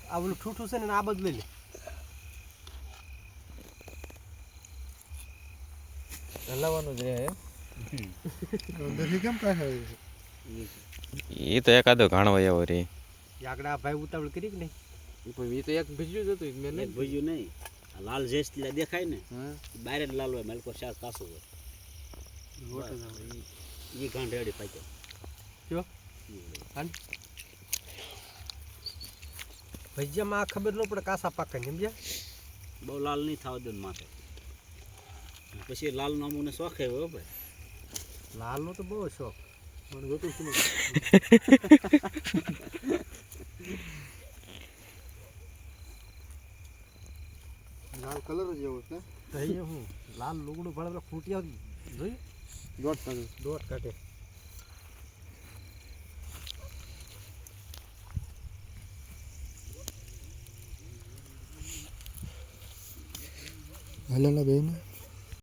આ ઓલું ઠૂઠું છે ને આ બધું લઈ લે હલાવવાનું જ રહે દેખી કેમ કાઢે એ તો એકાદો ઘાણો આવ્યો રે આગળ ભાઈ ઉતાવળ કરી કે નહીં એ તો એક ભીજ્યું જ હતું મેં એક ભૂજ્યું નહીં લાલ જેસ દેખાય ને બહાર જ લાલ હોય માલકો શાક કાસું હોય એ ઘાણ રેડી પાકે જો ભજીયામાં આ ખબર ન પડે કાસા પાકે સમજ્યા બહુ લાલ નહીં થવા દે માથે પછી લાલનો અમુને શોખ આવ્યો ભાઈ લાલનો તો બહુ શોખ મને જોતું શું લાલ કલર જ એવો છે તો એ હું લાલ લુગડું ભળે ફૂટિયા જોઈ દોટ કાઢે હલેલા બેન